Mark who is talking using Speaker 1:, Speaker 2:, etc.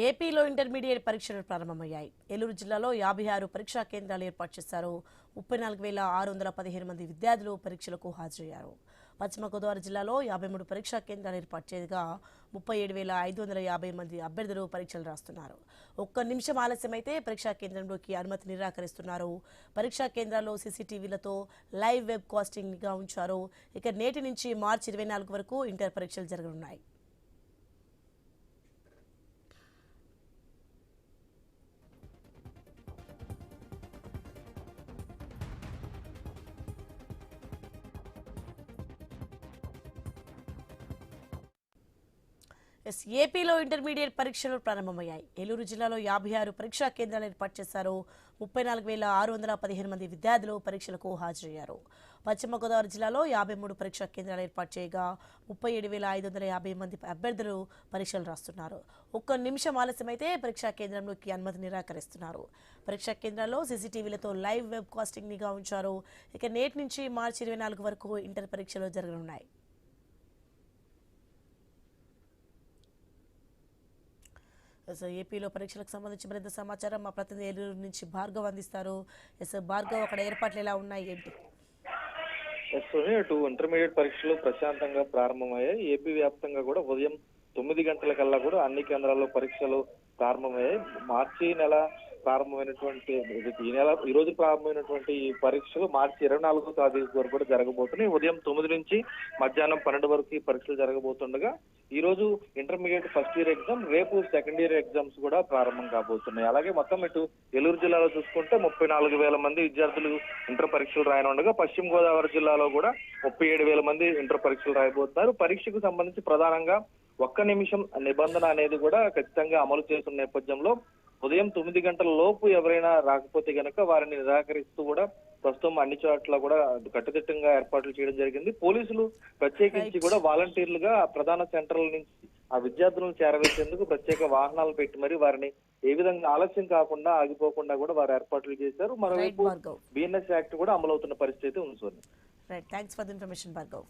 Speaker 1: ఏపీలో ఇంటర్మీడియట్ పరీక్షలు ప్రారంభమయ్యాయి. ఏలూరు జిల్లాలో 56 పరీక్షా కేంద్రాలు ఏర్పాటు చేశారు. 34,615 మంది విద్యార్థులు పరీక్షలకు హాజరయ్యారు. పశ్చిమ గోదావరి జిల్లాలో 53 పరీక్షా కేంద్రాలు ఏర్పాటు చేయగా 37,550 మంది అభ్యర్థులు పరీక్షలు రాస్తున్నారు. ఒక్క నిమిషం ఆలస్యమైతే పరీక్షా కేంద్రంలోకి అనుమతి నిరాకరిస్తున్నారు. పరీక్షా కేంద్రాల్లో సీసీటీవీలతో లైవ్ వెబ్ కాస్టింగ్ గా ఉంచారు. ఇక నేటి నుంచి మార్చి 24 వరకు ఇంటర్ పరీక్షలు జరగనున్నాయి. ఏపీలో ఇంటర్మీడియట్ పరీక్షలు ప్రారంభమయ్యాయి. ఏలూరు జిల్లాలో 56 పరీక్షా కేంద్రాలు ఏర్పాటు చేశారు. 34,615 మంది విద్యార్థులు పరీక్షలకు హాజరయ్యారు. పశ్చిమ గోదావరి జిల్లాలో 53 పరీక్షా కేంద్రాలు ఏర్పాటు చేయగా 37,550 మంది అభ్యర్థులు పరీక్షలు రాస్తున్నారు. ఒక్క నిమిషం ఆలస్యమైతే పరీక్షా కేంద్రంలోకి అనుమతి నిరాకరిస్తున్నారు. పరీక్షా కేంద్రాల్లో సీసీటీవీలతో లైవ్ వెబ్ కాస్టింగ్ నిఘా ఉంచారు. ఇక నేటి నుంచి మార్చి 24 వరకు ఇంటర్ పరీక్షలు జరగనున్నాయి. ఏపీలో పరీక్షలకు సంబంధించి మరింత సమాచారం మా ప్రతినిధి ఏలూరు నుంచి భార్గవ్ అందిస్తారు. భార్గవ్, అక్కడ ఏర్పాట్లు ఎలా ఉన్నాయి, ఏంటి?
Speaker 2: అటు ఇంటర్మీడియట్ పరీక్షలు ప్రశాంతంగా ప్రారంభమయ్యాయి. ఏపీ వ్యాప్తంగా కూడా ఉదయం 9 గంటలకల్లా కూడా అన్ని కేంద్రాల్లో పరీక్షలు ప్రారంభమయ్యాయి. మార్చి నెల ప్రారంభమైనటువంటి ఈ రోజు ప్రారంభమైనటువంటి ఈ పరీక్షలు మార్చి 24వ తారీఖు వరకు కూడా జరగబోతున్నాయి. ఉదయం 9 నుంచి మధ్యాహ్నం 12 వరకు ఈ పరీక్షలు జరగబోతుండగా ఈ రోజు ఇంటర్మీడియట్ ఫస్ట్ ఇయర్ ఎగ్జామ్, రేపు సెకండ్ ఇయర్ ఎగ్జామ్స్ కూడా ప్రారంభం కాబోతున్నాయి. అలాగే మొత్తం ఇటు ఏలూరు జిల్లాలో చూసుకుంటే 34,000 మంది విద్యార్థులు ఇంటర్ పరీక్షలు రాయనుండగా పశ్చిమ గోదావరి జిల్లాలో కూడా 37,000 మంది ఇంటర్ పరీక్షలు రాయబోతున్నారు. పరీక్షకు సంబంధించి ప్రధానంగా ఒక్క నిమిషం నిబంధన అనేది కూడా ఖచ్చితంగా అమలు చేస్తున్న నేపథ్యంలో ఉదయం 9 గంటల లోపు ఎవరైనా రాకపోతే గనక వారిని నిరాకరిస్తూ కూడా ప్రస్తుతం అన్ని చోట్ల కూడా కట్టుదిట్టంగా ఏర్పాట్లు చేయడం జరిగింది. పోలీసులు ప్రత్యేకించి కూడా వాలంటీర్లుగా ప్రధాన సెంటర్ల నుంచి ఆ విద్యార్థులను చేరవేసేందుకు ప్రత్యేక వాహనాలు పెట్టి మరి వారిని ఏ విధంగా ఆలస్యం కాకుండా ఆగిపోకుండా కూడా వారు ఏర్పాట్లు చేశారు. మరోవైపు బిఎన్ఎస్ యాక్ట్ కూడా అమలవుతున్న పరిస్థితి ఉంది.
Speaker 1: Thanks for the information, Bhargav.